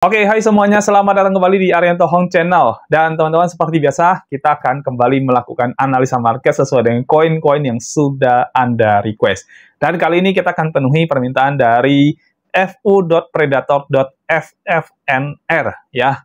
Oke, hai semuanya, selamat datang kembali di Arianto Hong Channel. Dan teman-teman, seperti biasa, kita akan kembali melakukan analisa market sesuai dengan koin-koin yang sudah Anda request. Dan kali ini kita akan penuhi permintaan dari fu.predator.ffnr, ya.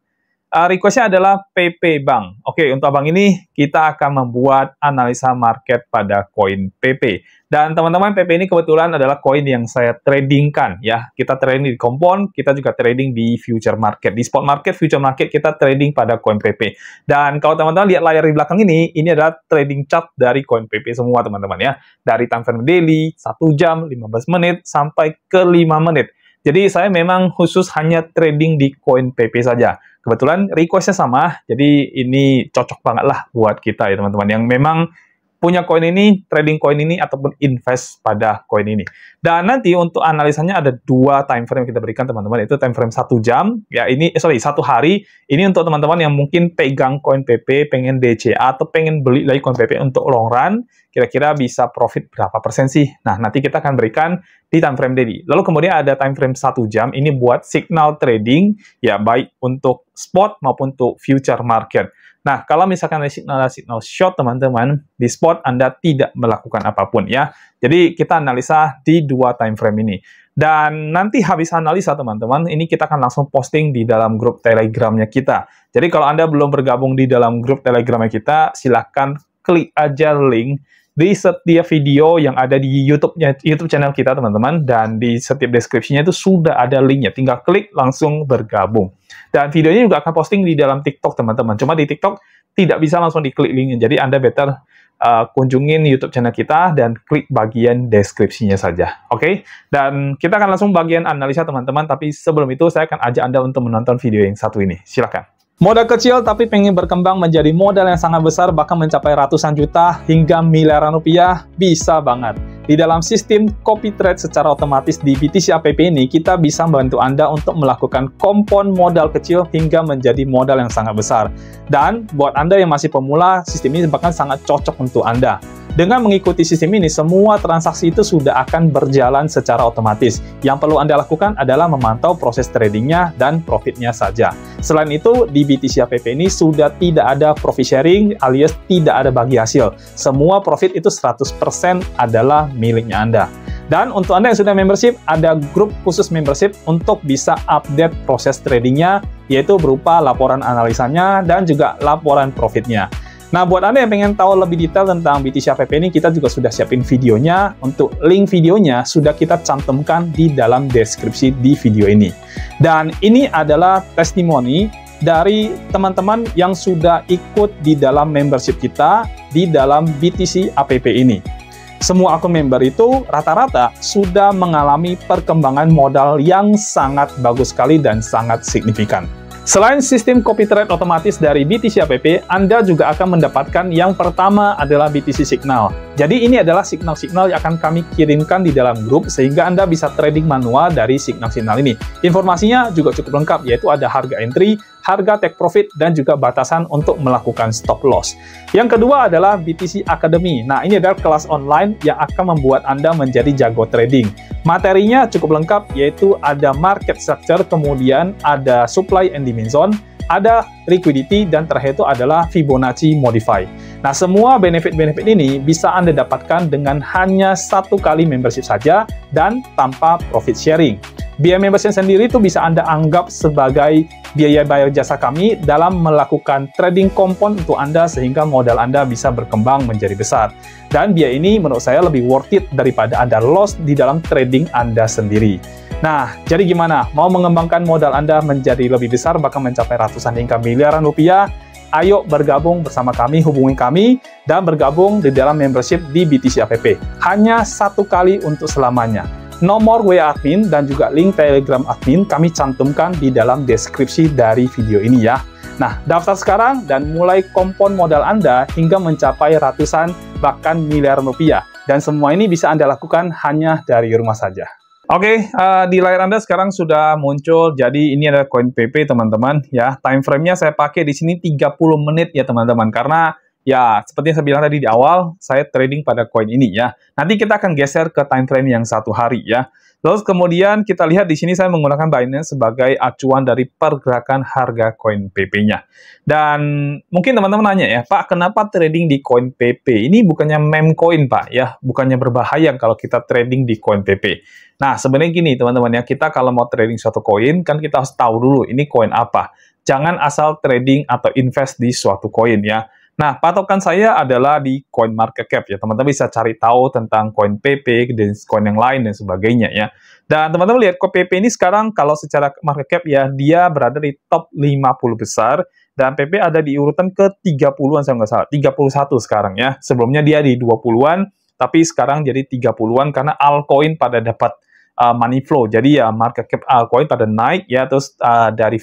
Requestnya adalah PP Bank. Oke, untuk abang ini kita akan membuat analisa market pada koin PP. Dan teman-teman, PP ini kebetulan adalah koin yang saya tradingkan, ya. Kita trading di Kompon, kita juga trading di future market. Di spot market, future market, kita trading pada koin PP. Dan kalau teman-teman lihat layar di belakang ini adalah trading chart dari koin PP semua, teman-teman, ya. Dari time frame daily, 1 jam, 15 menit, sampai ke 5 menit. Jadi saya memang khusus hanya trading di koin PP saja. Kebetulan requestnya sama, jadi ini cocok banget lah buat kita ya teman-teman, yang memang punya koin ini, trading koin ini, ataupun invest pada koin ini. Dan nanti untuk analisanya ada 2 time frame yang kita berikan teman-teman, itu time frame 1 jam, ya ini, 1 hari, ini untuk teman-teman yang mungkin pegang koin PP, pengen DCA, atau pengen beli lagi koin PP untuk long run, kira-kira bisa profit berapa persen sih? Nah, nanti kita akan berikan di time frame daily. Lalu kemudian ada time frame 1 jam, ini buat signal trading, ya baik untuk spot maupun untuk future market. Nah, kalau misalkan ada signal short, teman-teman, di spot Anda tidak melakukan apapun, ya. Jadi, kita analisa di 2 time frame ini. Dan nanti habis analisa, teman-teman, ini kita akan langsung posting di dalam grup Telegramnya kita. Jadi, kalau Anda belum bergabung di dalam grup Telegramnya kita, silahkan klik aja link di setiap video yang ada di YouTube channel kita, teman-teman, dan di setiap deskripsinya itu sudah ada linknya. Tinggal klik, langsung bergabung. Dan videonya juga akan posting di dalam TikTok, teman-teman. Cuma di TikTok tidak bisa langsung diklik linknya. Jadi Anda better kunjungin YouTube channel kita dan klik bagian deskripsinya saja. Oke? Dan kita akan langsung bagian analisa, teman-teman. Tapi sebelum itu, saya akan ajak Anda untuk menonton video yang satu ini. Silakan. Modal kecil tapi pengen berkembang menjadi modal yang sangat besar, bahkan mencapai ratusan juta hingga miliaran rupiah, bisa banget. Di dalam sistem copy trade secara otomatis di BTC APP ini, kita bisa membantu Anda untuk melakukan kompon modal kecil hingga menjadi modal yang sangat besar. Dan buat Anda yang masih pemula, sistem ini bahkan sangat cocok untuk Anda. Dengan mengikuti sistem ini, semua transaksi itu sudah akan berjalan secara otomatis. Yang perlu Anda lakukan adalah memantau proses tradingnya dan profitnya saja. Selain itu, di BTC APP ini sudah tidak ada profit sharing alias tidak ada bagi hasil. Semua profit itu 100% adalah miliknya Anda. Dan untuk Anda yang sudah membership, ada grup khusus membership untuk bisa update proses tradingnya, yaitu berupa laporan analisanya dan juga laporan profitnya. Nah, buat Anda yang pengen tahu lebih detail tentang BTC APP ini, kita juga sudah siapin videonya. Untuk link videonya sudah kita cantumkan di dalam deskripsi di video ini. Dan ini adalah testimoni dari teman-teman yang sudah ikut di dalam membership kita di dalam BTC APP ini. Semua akun member itu rata-rata sudah mengalami perkembangan modal yang sangat bagus sekali dan sangat signifikan. Selain sistem copy trade otomatis dari BTC APP, Anda juga akan mendapatkan yang pertama adalah BTC Signal. Jadi ini adalah signal-signal yang akan kami kirimkan di dalam grup sehingga Anda bisa trading manual dari signal-signal ini. Informasinya juga cukup lengkap, yaitu ada harga entry, harga take profit, dan juga batasan untuk melakukan stop loss. Yang kedua adalah BTC Academy. Nah, ini adalah kelas online yang akan membuat Anda menjadi jago trading. Materinya cukup lengkap, yaitu ada market structure, kemudian ada supply and demand zone, ada liquidity, dan terakhir itu adalah Fibonacci Modify. Nah, semua benefit-benefit ini bisa Anda dapatkan dengan hanya 1 kali membership saja dan tanpa profit sharing. Biaya membership sendiri itu bisa Anda anggap sebagai biaya bayar jasa kami dalam melakukan trading kompon untuk Anda sehingga modal Anda bisa berkembang menjadi besar. Dan biaya ini menurut saya lebih worth it daripada Anda loss di dalam trading Anda sendiri. Nah, jadi gimana? Mau mengembangkan modal Anda menjadi lebih besar, bahkan mencapai ratusan hingga miliaran rupiah? Ayo bergabung bersama kami, hubungi kami, dan bergabung di dalam membership di BTC APP. Hanya 1 kali untuk selamanya. Nomor WA admin dan juga link Telegram admin kami cantumkan di dalam deskripsi dari video ini ya. Nah, daftar sekarang dan mulai kompon modal Anda hingga mencapai ratusan bahkan miliaran rupiah. Dan semua ini bisa Anda lakukan hanya dari rumah saja. Oke, di layar Anda sekarang sudah muncul, jadi ini adalah koin PP teman-teman ya. Time frame-nya saya pakai di sini 30 menit ya teman-teman, karena ya seperti yang saya bilang tadi di awal, saya trading pada koin ini ya. Nanti kita akan geser ke time frame yang 1 hari ya. Terus kemudian kita lihat di sini saya menggunakan Binance sebagai acuan dari pergerakan harga koin PP-nya. Dan mungkin teman-teman nanya ya, Pak, kenapa trading di koin PP? Ini bukannya meme coin, Pak, ya? Bukannya berbahaya kalau kita trading di koin PP. Nah, sebenarnya gini, teman-teman ya, kita kalau mau trading suatu koin, kan kita harus tahu dulu ini koin apa. Jangan asal trading atau invest di suatu koin ya. Nah, patokan saya adalah di CoinMarketCap ya. Teman-teman bisa cari tahu tentang koin PP dan koin yang lain dan sebagainya ya. Dan teman-teman lihat koin PP ini sekarang kalau secara market cap ya, dia berada di top 50 besar dan PP ada di urutan ke-30-an saya nggak salah, 31 sekarang ya. Sebelumnya dia di 20-an, tapi sekarang jadi 30-an karena altcoin pada dapat money flow. Jadi ya market cap altcoin pada naik ya, terus dari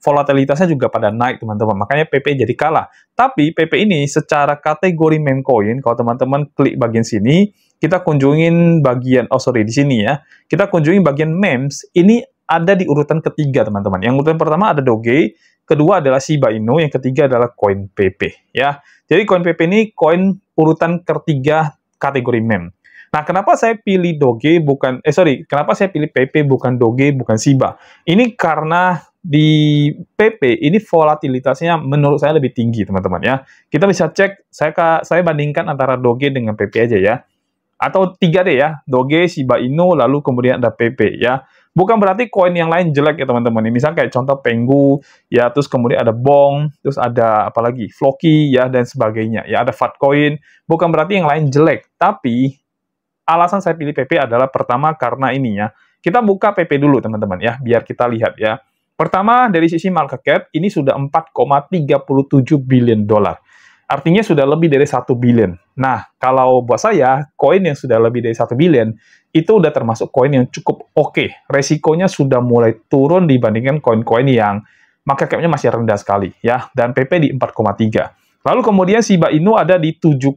volatilitasnya juga pada naik, teman-teman. Makanya PP jadi kalah. Tapi PP ini secara kategori meme coin, kalau teman-teman klik bagian sini, kita kunjungin bagian, di sini ya. Kita kunjungin bagian memes, ini ada di urutan ketiga, teman-teman. Yang urutan pertama ada Doge, kedua adalah Shiba Inu, yang ketiga adalah koin PP, ya. Jadi koin PP ini koin urutan ketiga kategori meme. Nah, kenapa saya pilih Doge kenapa saya pilih PP bukan Doge, bukan Shiba? Ini karena di PP ini volatilitasnya menurut saya lebih tinggi, teman-teman ya. Kita bisa cek, saya bandingkan antara Doge dengan PP aja ya. Atau 3D ya, Doge, Shiba Inu, lalu kemudian ada PP ya. Bukan berarti koin yang lain jelek ya teman-teman. Misalnya kayak contoh Pengu, ya, terus kemudian ada Bong, terus ada apalagi Floki ya dan sebagainya. Ya, ada Fatcoin. Bukan berarti yang lain jelek, tapi alasan saya pilih PP adalah pertama karena ininya. Kita buka PP dulu teman-teman ya, biar kita lihat ya. Pertama dari sisi market cap ini sudah 4,37 billion dolar. Artinya sudah lebih dari 1 billion. Nah, kalau buat saya koin yang sudah lebih dari 1 billion itu udah termasuk koin yang cukup oke. Resikonya sudah mulai turun dibandingkan koin-koin yang market cap-nya masih rendah sekali ya, dan PP di 4,3. Lalu kemudian Shiba Inu ada di 7,6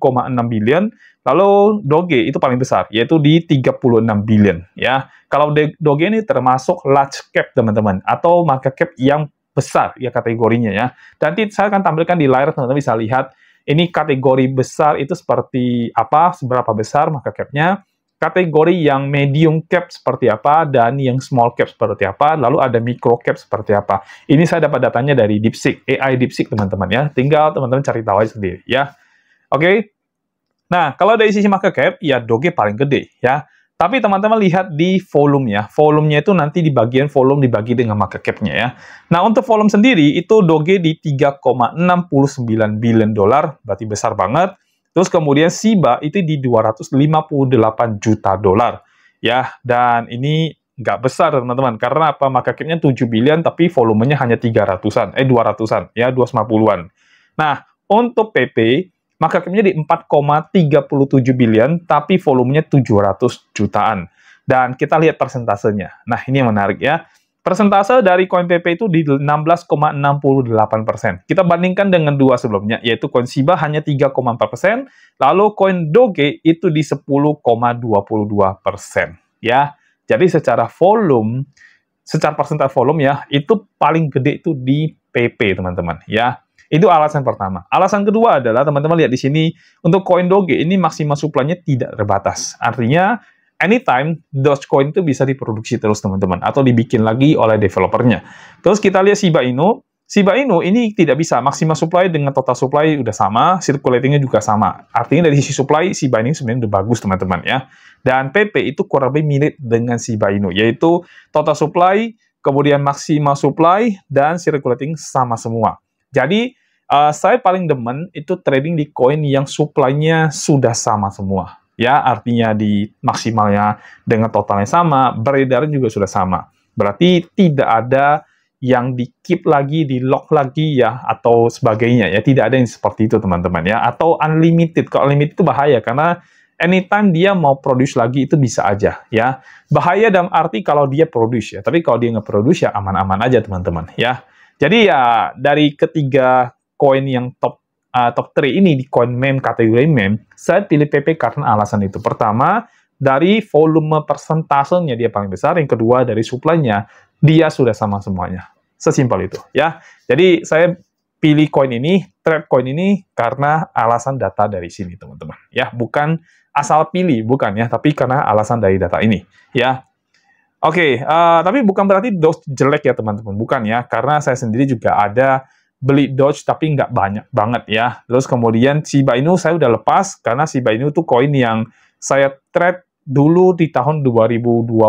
billion, lalu Doge itu paling besar, yaitu di 36 billion. Ya. Kalau Doge ini termasuk large cap, teman-teman, atau market cap yang besar ya kategorinya ya. Nanti saya akan tampilkan di layar, teman-teman bisa lihat, ini kategori besar itu seperti apa, seberapa besar market cap-nya, kategori yang medium cap seperti apa, dan yang small cap seperti apa, lalu ada micro cap seperti apa. Ini saya dapat datanya dari DeepSeek, AI DeepSeek teman-teman ya. Tinggal teman-teman cari tahu aja sendiri ya. Oke. Nah, kalau dari sisi market cap, ya Doge paling gede ya. Tapi teman-teman lihat di volumenya. Volumenya itu nanti di bagian volume dibagi dengan market cap-nya ya. Nah, untuk volume sendiri itu Doge di 3,69 billion dolar, berarti besar banget. Terus kemudian Shiba itu di 258 juta dolar. Ya, dan ini nggak besar, teman-teman. Karena apa? Market cap-nya 7 billion, tapi volumenya hanya 200-an, ya, 250-an. Nah, untuk PP, market cap-nya di 4,37 billion, tapi volumenya 700 jutaan. Dan kita lihat persentasenya. Nah, ini yang menarik ya. Persentase dari koin PP itu di 16,68%. Kita bandingkan dengan dua sebelumnya, yaitu koin Shiba hanya 3,4%, lalu koin Doge itu di 10,22%. Ya, jadi secara volume, secara persentase volume ya, itu paling gede itu di PP, teman-teman. Ya, itu alasan pertama. Alasan kedua adalah, teman-teman lihat di sini, untuk koin Doge ini maksimal supply-nya tidak terbatas. Artinya, anytime Dogecoin itu bisa diproduksi terus, teman-teman, atau dibikin lagi oleh developernya. Terus kita lihat Shiba Inu. Shiba Inu ini tidak bisa maksimal supply dengan total supply udah sama, circulating-nya juga sama. Artinya dari sisi supply Shiba Inu sebenarnya udah bagus, teman-teman ya. Dan PP itu kurang lebih mirip dengan Shiba Inu, yaitu total supply, kemudian maksimal supply dan circulating sama semua. Jadi saya paling demen itu trading di koin yang supply-nya sudah sama semua. Ya, artinya di maksimalnya dengan totalnya sama, beredarnya juga sudah sama. Berarti tidak ada yang di-keep lagi, di-lock lagi ya, atau sebagainya ya. Tidak ada yang seperti itu, teman-teman ya. Atau unlimited. Kalau unlimited itu bahaya, karena anytime dia mau produce lagi, itu bisa aja ya. Bahaya dalam arti kalau dia produce ya. Tapi kalau dia nggak produce ya aman-aman aja, teman-teman ya. Jadi ya, dari ketiga koin yang top 3 ini di koin meme, kategori meme, saya pilih PP karena alasan itu. Pertama, dari volume persentasenya dia paling besar. Yang kedua, dari supply-nya, dia sudah sama semuanya. Sesimpel itu, ya. Jadi, saya pilih koin ini, trade koin ini, karena alasan data dari sini, teman-teman. Ya, bukan asal pilih, bukan ya, tapi karena alasan dari data ini, ya. Oke, tapi bukan berarti Doge jelek ya teman-teman, bukan ya, karena saya sendiri juga ada beli Doge tapi nggak banyak banget ya. Terus kemudian Shiba Inu saya udah lepas, karena Shiba Inu tuh koin yang saya trade dulu di tahun 2021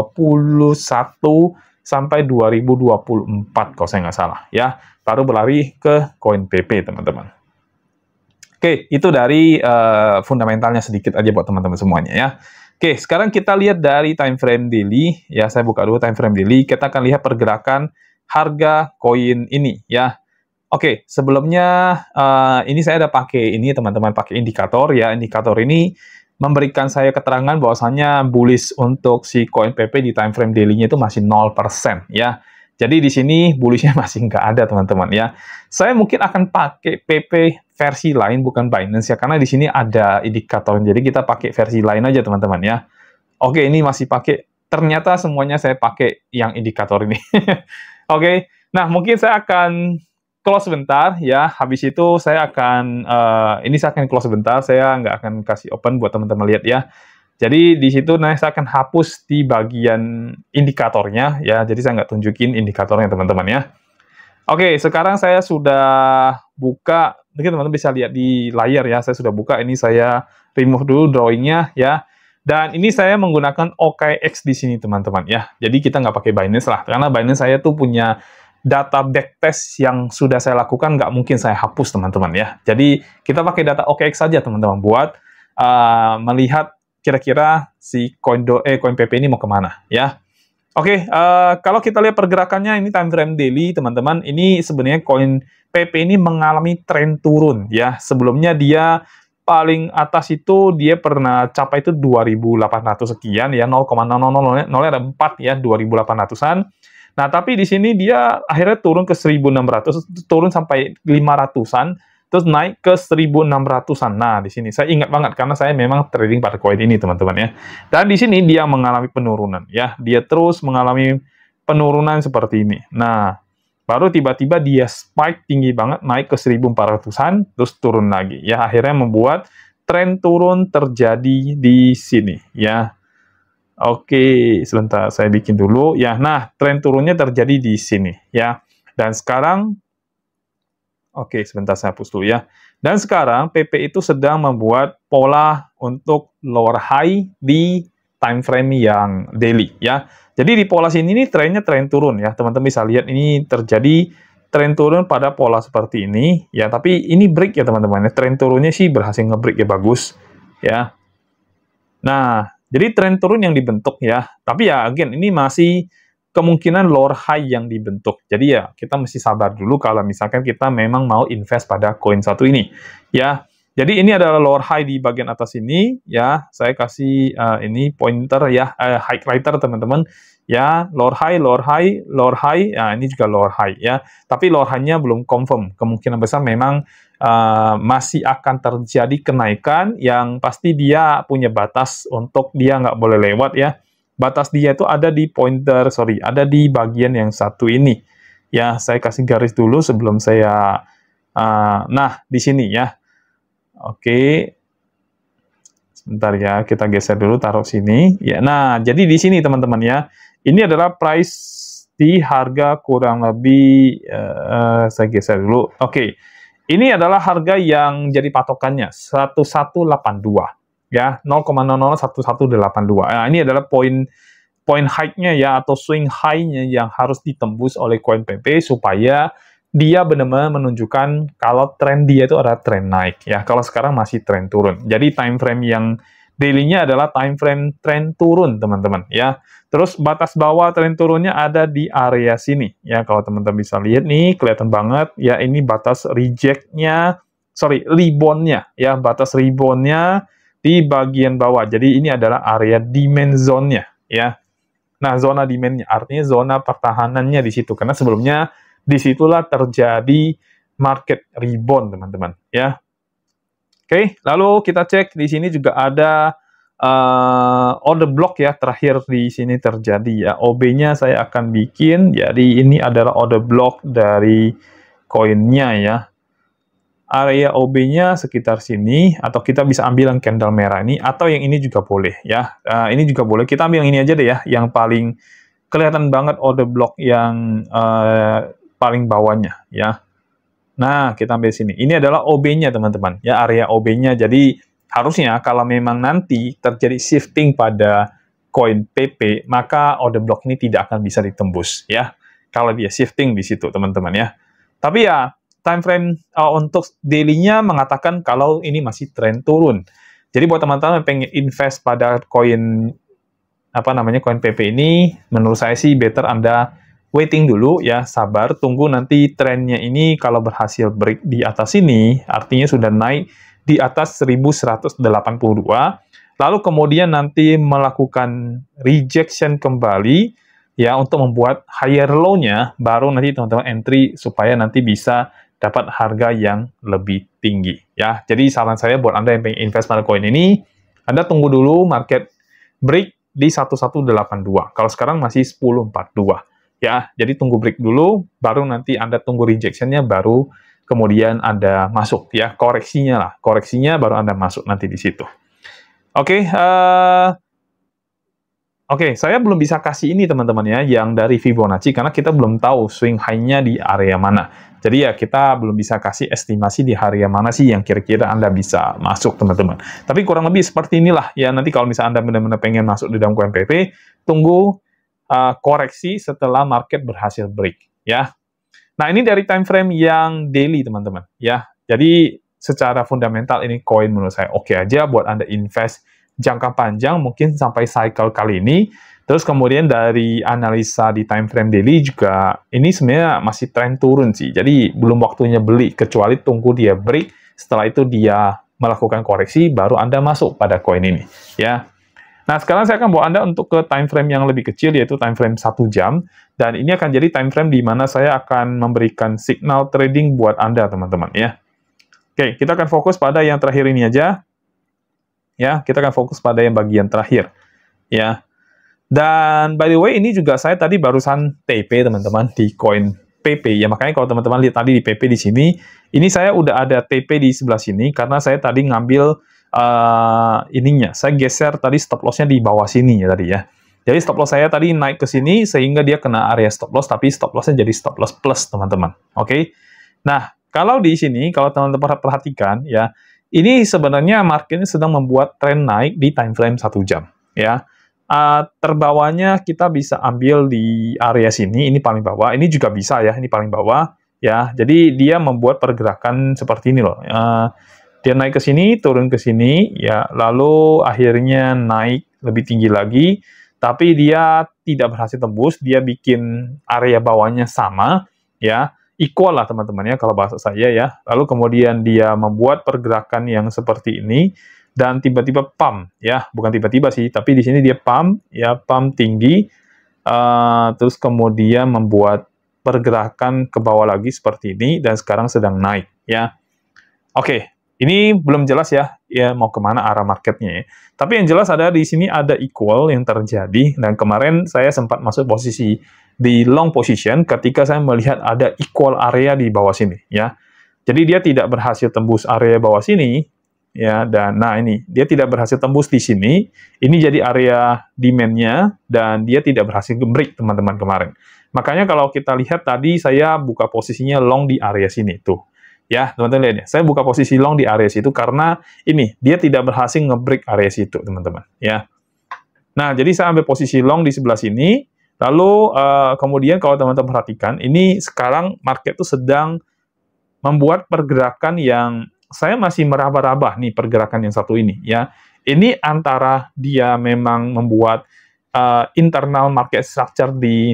sampai 2024 kalau saya nggak salah ya, baru berlari ke koin PP teman-teman. Oke, itu dari fundamentalnya sedikit aja buat teman-teman semuanya ya. Oke, sekarang kita lihat dari time frame daily. Ya, saya buka dulu time frame daily. Kita akan lihat pergerakan harga koin ini ya. Oke, sebelumnya ini saya ada pakai ini teman-teman, pakai indikator ya. Indikator ini memberikan saya keterangan bahwasannya bullish untuk si koin PP di time frame daily-nya itu masih 0% ya. Jadi di sini bullish-nya masih nggak ada teman-teman ya. Saya mungkin akan pakai PP versi lain bukan Binance ya, karena di sini ada indikator. Jadi kita pakai versi lain aja teman-teman ya. Oke, ini masih pakai. Ternyata semuanya saya pakai yang indikator ini. Oke, nah mungkin saya akan close sebentar ya. Habis itu saya akan ini saya akan close sebentar. Saya nggak akan kasih open buat teman-teman lihat ya. Jadi di situ saya akan hapus di bagian indikatornya ya. Jadi saya nggak tunjukin indikatornya teman-teman ya. Oke, sekarang saya sudah buka. Mungkin teman-teman bisa lihat di layar ya. Saya sudah buka. Ini saya remove dulu drawingnya ya. Dan ini saya menggunakan OKX di sini teman-teman ya. Jadi kita nggak pakai Binance lah. Karena Binance saya tuh punya data backtest yang sudah saya lakukan, nggak mungkin saya hapus teman-teman ya. Jadi kita pakai data OKX saja teman-teman buat melihat kira-kira si koin PP ini mau kemana ya. Oke, kalau kita lihat pergerakannya ini time frame daily teman-teman, ini sebenarnya koin PP ini mengalami tren turun ya. Sebelumnya dia paling atas itu dia pernah capai itu 2.800 sekian ya, 0,00004 ya, 2.800-an. Nah, tapi di sini dia akhirnya turun ke 1.600, turun sampai 500-an, terus naik ke 1.600-an. Nah, di sini saya ingat banget karena saya memang trading pada koin ini, teman-teman ya. Dan di sini dia mengalami penurunan ya. Dia terus mengalami penurunan seperti ini. Nah, baru tiba-tiba dia spike tinggi banget naik ke 1.400-an, terus turun lagi. Ya, akhirnya membuat tren turun terjadi di sini ya. Oke, sebentar saya bikin dulu ya. Nah, tren turunnya terjadi di sini ya. Dan sekarang oke, sebentar saya hapus dulu ya. Dan sekarang PP itu sedang membuat pola untuk lower high di time frame yang daily ya. Jadi di pola sini ini trennya tren turun ya. Teman-teman bisa lihat ini terjadi tren turun pada pola seperti ini ya. Tapi ini break ya teman-teman. Tren turunnya sih berhasil nge-break ya, bagus ya. Nah, jadi tren turun yang dibentuk ya. Tapi ya again ini masih kemungkinan lower high yang dibentuk. Jadi ya kita mesti sabar dulu kalau misalkan kita memang mau invest pada koin satu ini ya. Jadi ini adalah lower high di bagian atas ini ya. Saya kasih ini pointer ya, highlighter teman-teman ya. Lower high, lower high, lower high. Ya, ini juga lower high ya. Tapi lower high-nya belum confirm. Kemungkinan besar memang masih akan terjadi kenaikan yang pasti dia punya batas untuk dia nggak boleh lewat ya. Batas dia itu ada di pointer, ada di bagian yang satu ini. Ya, saya kasih garis dulu sebelum saya, nah, di sini ya. Oke. Sebentar ya, kita geser dulu, taruh sini. Ya, nah, jadi di sini teman-teman ya. Ini adalah price di harga kurang lebih, saya geser dulu. Oke. Ini adalah harga yang jadi patokannya, 1182. Ya, 0,001182. Nah, ini adalah poin high-nya ya, atau swing high-nya yang harus ditembus oleh koin PP supaya dia benar-benar menunjukkan kalau tren dia itu adalah tren naik ya. Kalau sekarang masih tren turun. Jadi time frame yang daily-nya adalah time frame tren turun, teman-teman ya. Terus batas bawah tren turunnya ada di area sini ya. Kalau teman-teman bisa lihat nih, kelihatan banget ya, ini batas reject-nya, rebound-nya ya, batas rebound-nya di bagian bawah. Jadi ini adalah area demand zone-nya ya. Nah, zona demand-nya artinya zona pertahanannya di situ, karena sebelumnya disitulah terjadi market rebound, teman-teman ya. Oke, lalu kita cek di sini juga ada order block ya, terakhir di sini terjadi ya. OB-nya saya akan bikin, jadi ini adalah order block dari koinnya ya. Area OB-nya sekitar sini, atau kita bisa ambil yang candle merah ini, atau yang ini juga boleh ya. Ini juga boleh, kita ambil yang ini aja deh ya, yang paling kelihatan banget order block yang paling bawahnya, ya. Nah, kita ambil sini. Ini adalah OB-nya, teman-teman. Ya, area OB-nya. Jadi, harusnya kalau memang nanti terjadi shifting pada koin PP, maka order block ini tidak akan bisa ditembus, ya. Kalau dia shifting di situ, teman-teman, ya. Tapi ya, time frame untuk daily-nya mengatakan kalau ini masih tren turun. Jadi, buat teman-teman yang pengen invest pada koin, koin PP ini, menurut saya sih better Anda waiting dulu ya, sabar, tunggu nanti trennya ini kalau berhasil break di atas ini, artinya sudah naik di atas 1182, lalu kemudian nanti melakukan rejection kembali, ya, untuk membuat higher low-nya, baru nanti teman-teman entry supaya nanti bisa dapat harga yang lebih tinggi, ya. Jadi saran saya buat Anda yang pengen invest pada koin ini, Anda tunggu dulu market break di 1182, kalau sekarang masih 1042. Ya, jadi tunggu break dulu, baru nanti Anda tunggu rejection-nya, baru kemudian Anda masuk, ya, koreksinya lah, koreksinya baru Anda masuk nanti di situ. Oke, saya belum bisa kasih ini teman-teman ya, yang dari Fibonacci, karena kita belum tahu swing high-nya di area mana. Jadi ya, kita belum bisa kasih estimasi di area mana sih yang kira-kira Anda bisa masuk, teman-teman. Tapi kurang lebih seperti inilah, ya, nanti kalau misalnya Anda benar-benar pengen masuk di dalam koin PP, tunggu koreksi setelah market berhasil break, ya. Nah, ini dari time frame yang daily, teman-teman, ya. Jadi, secara fundamental ini koin menurut saya oke aja buat Anda invest jangka panjang, mungkin sampai cycle kali ini. Terus kemudian dari analisa di time frame daily juga, ini sebenarnya masih tren turun sih. Jadi, belum waktunya beli, kecuali tunggu dia break, setelah itu dia melakukan koreksi, baru Anda masuk pada koin ini, ya. Nah, sekarang saya akan bawa Anda untuk ke time frame yang lebih kecil, yaitu time frame 1 jam. Dan ini akan jadi time frame di mana saya akan memberikan signal trading buat Anda, teman-teman, ya. Oke, kita akan fokus pada yang terakhir ini aja. Ya, kita akan fokus pada yang bagian terakhir. Ya. Dan, by the way, ini juga saya tadi barusan TP, teman-teman, di koin PP. Ya, makanya kalau teman-teman lihat tadi di PP di sini, ini saya udah ada TP di sebelah sini, karena saya tadi ngambil ininya, saya geser tadi stop loss-nya di bawah sini ya tadi ya. Jadi stop loss saya tadi naik ke sini sehingga dia kena area stop loss, tapi stop loss-nya jadi stop loss plus, teman-teman. Oke. Nah, kalau di sini, kalau teman-teman perhatikan ya, ini sebenarnya marketnya sedang membuat tren naik di time frame 1 jam ya. Terbawahnya kita bisa ambil di area sini, ini paling bawah, ini juga bisa ya, ini paling bawah ya. Jadi dia membuat pergerakan seperti ini loh. Dia naik ke sini, turun ke sini, ya, lalu akhirnya naik lebih tinggi lagi, tapi dia tidak berhasil tembus, dia bikin area bawahnya sama, ya, equal lah teman-teman ya, kalau bahasa saya ya. Lalu kemudian dia membuat pergerakan yang seperti ini, dan tiba-tiba pump, ya, bukan tiba-tiba sih, tapi di sini dia pump, ya, pump tinggi, terus kemudian membuat pergerakan ke bawah lagi seperti ini, dan sekarang sedang naik, ya. Oke. Ini belum jelas ya mau kemana arah marketnya ya. Tapi yang jelas ada di sini ada equal yang terjadi, dan kemarin saya sempat masuk posisi di long position ketika saya melihat ada equal area di bawah sini ya. Jadi dia tidak berhasil tembus area bawah sini ya, dan nah ini dia tidak berhasil tembus di sini. Ini jadi area demand-nya dan dia tidak berhasil break, teman-teman, kemarin. Makanya kalau kita lihat tadi saya buka posisinya long di area sini tuh. Ya, teman-teman lihat ya, saya buka posisi long di area situ karena ini, dia tidak berhasil nge-break area situ, teman-teman, ya. Nah, jadi saya ambil posisi long di sebelah sini, lalu kemudian kalau teman-teman perhatikan, ini sekarang market itu sedang membuat pergerakan yang saya masih meraba-raba nih pergerakan yang satu ini, ya. Ini antara dia memang membuat internal market structure di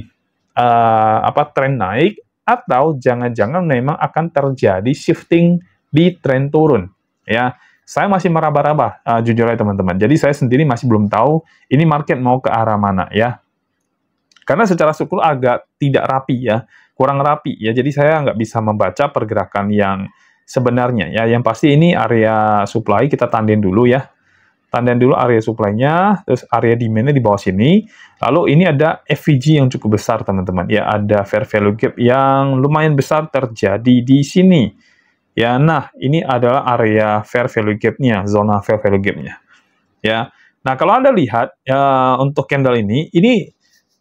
tren naik, atau jangan-jangan memang akan terjadi shifting di tren turun. Ya, saya masih meraba-raba, jujur aja teman-teman. Jadi saya sendiri masih belum tahu ini market mau ke arah mana ya. Karena secara struktur agak tidak rapi ya, kurang rapi ya. Jadi saya nggak bisa membaca pergerakan yang sebenarnya ya. Yang pasti ini area supply kita tandain dulu ya. Tandain dulu area supply-nya, terus area demand-nya di bawah sini. Lalu ini ada FVG yang cukup besar, teman-teman. Ya, ada fair value gap yang lumayan besar terjadi di sini. Ya, nah, ini adalah area fair value gap-nya, zona fair value gap-nya. Ya, nah, kalau Anda lihat, ya, untuk candle ini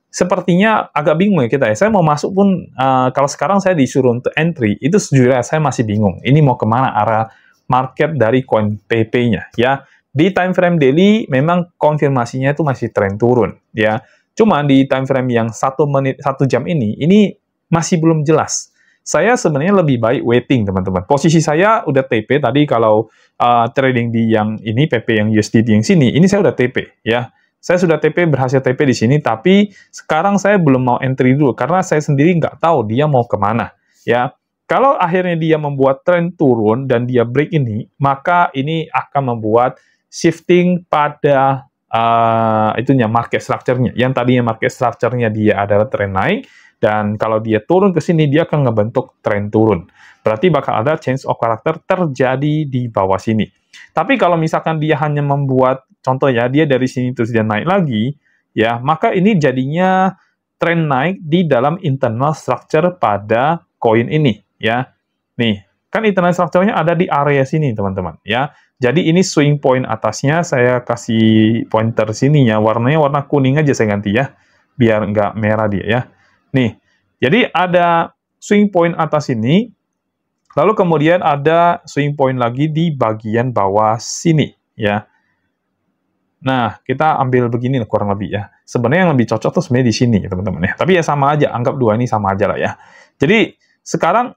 sepertinya agak bingung ya kita ya. Saya mau masuk pun, kalau sekarang saya disuruh untuk entry, itu sejujurnya saya masih bingung. Ini mau kemana arah market dari koin PP-nya ya. Di time frame daily memang konfirmasinya itu masih tren turun ya. Cuma di time frame yang 1 menit, 1 jam ini masih belum jelas. Saya sebenarnya lebih baik waiting, teman-teman. Posisi saya udah TP tadi kalau trading di yang ini, PP yang USDT yang sini, ini saya udah TP, ya. Saya sudah TP, berhasil TP di sini, tapi sekarang saya belum mau entry dulu, karena saya sendiri nggak tahu dia mau kemana, ya. Kalau akhirnya dia membuat tren turun dan dia break ini, maka ini akan membuat shifting pada itunya market structure-nya. Yang tadinya market structure-nya dia adalah tren naik, dan kalau dia turun ke sini, dia akan ngebentuk tren turun. Berarti bakal ada change of character terjadi di bawah sini. Tapi kalau misalkan dia hanya membuat, contoh ya, dia dari sini terus dia naik lagi, ya, maka ini jadinya tren naik di dalam internal structure pada koin ini, ya. Nih, kan internal structure-nya ada di area sini, teman-teman, ya. Jadi ini swing point atasnya, saya kasih pointer sininya, warnanya warna kuning aja saya ganti ya, biar nggak merah dia ya. Nih, jadi ada swing point atas ini, lalu kemudian ada swing point lagi di bagian bawah sini, ya. Nah, kita ambil begini kurang lebih ya. Sebenarnya yang lebih cocok tuh sebenarnya di sini, teman-teman ya. Tapi ya sama aja, anggap dua ini sama aja lah ya. Jadi, sekarang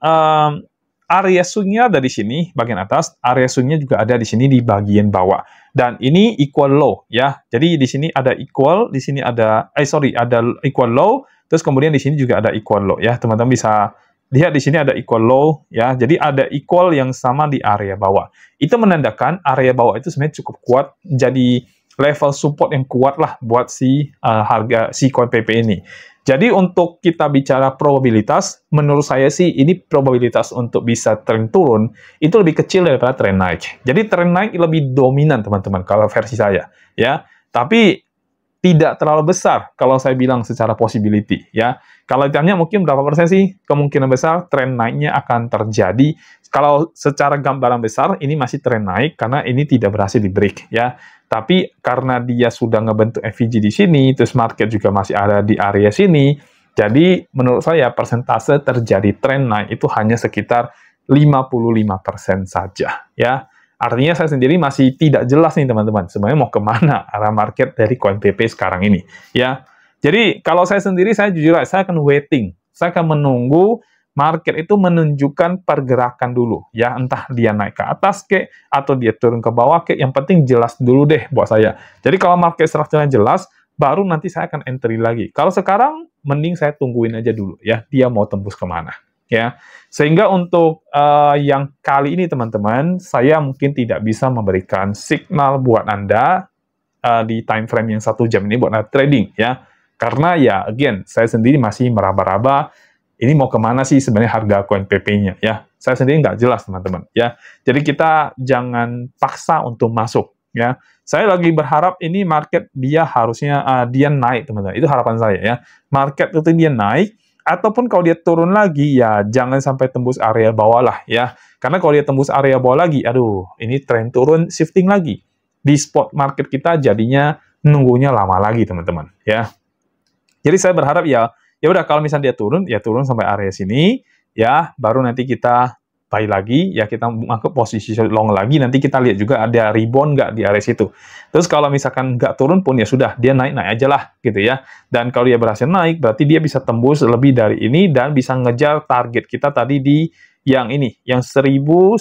area swing-nya ada di sini, bagian atas, area swing-nya juga ada di sini di bagian bawah. Dan ini equal low, ya. Jadi, di sini ada equal, di sini ada, ada equal low, terus kemudian di sini juga ada equal low ya, teman-teman bisa lihat di sini ada equal low ya, jadi ada equal yang sama di area bawah. Itu menandakan area bawah itu sebenarnya cukup kuat, jadi level support yang kuat lah buat si harga si koin PP ini. Jadi untuk kita bicara probabilitas, menurut saya sih ini probabilitas untuk bisa tren turun itu lebih kecil daripada tren naik. Jadi tren naik lebih dominan teman-teman kalau versi saya ya. Tapi tidak terlalu besar kalau saya bilang secara possibility ya. Kalau ditanya mungkin berapa persen sih kemungkinan besar tren naiknya akan terjadi. Kalau secara gambaran besar ini masih tren naik karena ini tidak berhasil di break ya. Tapi karena dia sudah ngebentuk FVG di sini, terus market juga masih ada di area sini, jadi menurut saya persentase terjadi tren naik itu hanya sekitar 55% saja ya. Artinya saya sendiri masih tidak jelas nih teman-teman, sebenarnya mau kemana arah market dari koin PP sekarang ini, ya. Jadi kalau saya sendiri, saya jujur aja, saya akan waiting, saya akan menunggu market itu menunjukkan pergerakan dulu, ya. Entah dia naik ke atas kek, atau dia turun ke bawah kek, yang penting jelas dulu deh buat saya. Jadi kalau market structure-nya jelas, baru nanti saya akan entry lagi. Kalau sekarang, mending saya tungguin aja dulu, ya, dia mau tembus kemana. Ya, sehingga untuk yang kali ini teman-teman, saya mungkin tidak bisa memberikan signal buat Anda di time frame yang 1 jam ini buat Anda trading ya, karena ya again saya sendiri masih meraba-raba ini mau kemana sih sebenarnya harga koin PP-nya ya, saya sendiri nggak jelas teman-teman ya, jadi kita jangan paksa untuk masuk ya. Saya lagi berharap ini market dia harusnya dia naik teman-teman, itu harapan saya ya, market itu dia naik. Ataupun kalau dia turun lagi, ya jangan sampai tembus area bawah lah ya. Karena kalau dia tembus area bawah lagi, aduh, ini tren turun shifting lagi. Di spot market kita jadinya nunggunya lama lagi, teman-teman ya. Jadi saya berharap ya udah kalau misalnya dia turun sampai area sini, ya baru nanti kita buy lagi, ya kita masuk posisi long lagi, nanti kita lihat juga ada rebound nggak di area situ. Terus kalau misalkan nggak turun pun, ya sudah, dia naik-naik aja lah, gitu ya. Dan kalau dia berhasil naik, berarti dia bisa tembus lebih dari ini, dan bisa ngejar target kita tadi di yang ini, yang 1180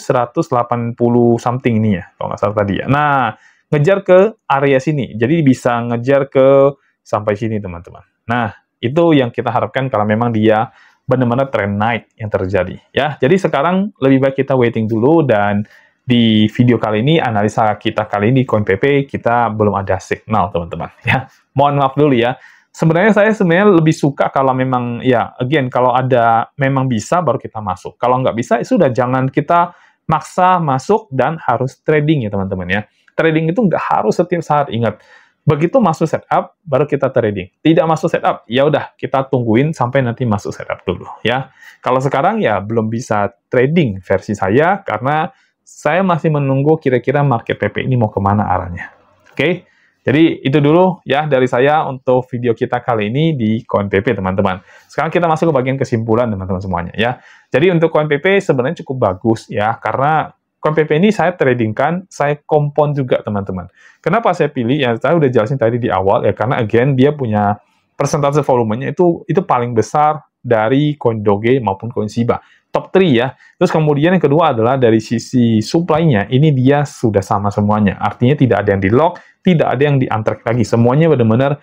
something ini ya, kalau nggak salah tadi ya. Nah, ngejar ke area sini, jadi bisa ngejar ke sampai sini, teman-teman. Nah, itu yang kita harapkan kalau memang dia benar-benar tren naik yang terjadi ya. Jadi sekarang lebih baik kita waiting dulu, dan di video kali ini, analisa kita kali ini koin PP, kita belum ada signal teman-teman ya. Mohon maaf dulu ya. Sebenarnya saya lebih suka kalau memang ya again kalau ada memang bisa baru kita masuk. Kalau nggak bisa ya sudah, jangan kita maksa masuk dan harus trading ya teman-teman ya. Trading itu nggak harus setiap saat, ingat. Begitu masuk setup, baru kita trading. Tidak masuk setup, ya udah kita tungguin sampai nanti masuk setup dulu ya. Kalau sekarang ya belum bisa trading versi saya, karena saya masih menunggu kira-kira market PP ini mau kemana arahnya. Oke? Jadi itu dulu ya dari saya untuk video kita kali ini di CoinPP, teman-teman. Sekarang kita masuk ke bagian kesimpulan, teman-teman semuanya ya. Jadi untuk CoinPP sebenarnya cukup bagus ya, karena CoinPP ini saya tradingkan, saya kompon juga, teman-teman. Kenapa saya pilih? Ya saya udah jelasin tadi di awal ya, karena again dia punya persentase volumenya itu paling besar dari CoinDoge maupun CoinShiba. Top 3 ya. Terus kemudian yang kedua adalah dari sisi supply-nya, ini dia sudah sama semuanya. Artinya tidak ada yang di-lock, tidak ada yang di-untrack lagi. Semuanya benar-benar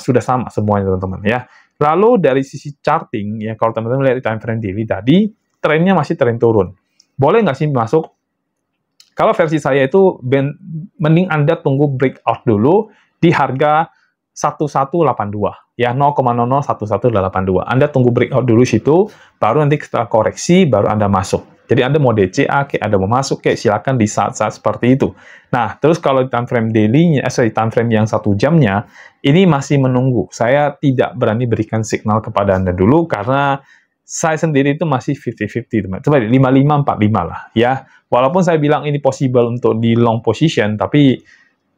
sudah sama semuanya, teman-teman ya. Lalu dari sisi charting, ya kalau teman-teman lihat di time frame daily tadi, trennya masih tren turun. Boleh nggak sih masuk? Kalau versi saya itu, mending Anda tunggu breakout dulu di harga 1182 ya, 0,001182. Anda tunggu breakout dulu situ, baru nanti setelah koreksi baru Anda masuk. Jadi Anda mau DCA kayak Anda mau masuk kayak silakan di saat-saat seperti itu. Nah, terus kalau di time frame daily-nya, time frame yang 1 jamnya, ini masih menunggu. Saya tidak berani berikan signal kepada Anda dulu karena saya sendiri itu masih 50-50, teman. Coba 55-45 lah ya. Walaupun saya bilang ini possible untuk di long position, tapi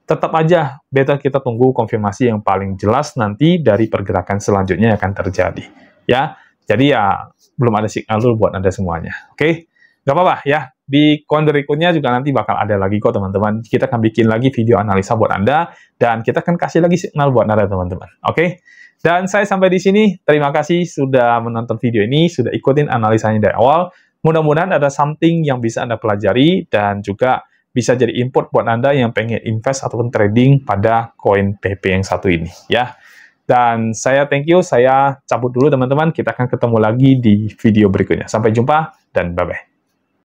tetap aja better kita tunggu konfirmasi yang paling jelas nanti dari pergerakan selanjutnya yang akan terjadi ya. Jadi ya belum ada signal dulu buat Anda semuanya. Oke, nggak apa-apa ya, di koin berikutnya juga nanti bakal ada lagi kok, teman-teman. Kita akan bikin lagi video analisa buat Anda dan kita akan kasih lagi signal buat Anda, teman-teman. Oke, dan saya sampai di sini. Terima kasih sudah menonton video ini, sudah ikutin analisanya dari awal. Mudah-mudahan ada something yang bisa Anda pelajari dan juga bisa jadi input buat Anda yang pengen invest ataupun trading pada koin PP yang satu ini ya. Dan saya thank you, saya cabut dulu, teman-teman. Kita akan ketemu lagi di video berikutnya. Sampai jumpa dan bye-bye.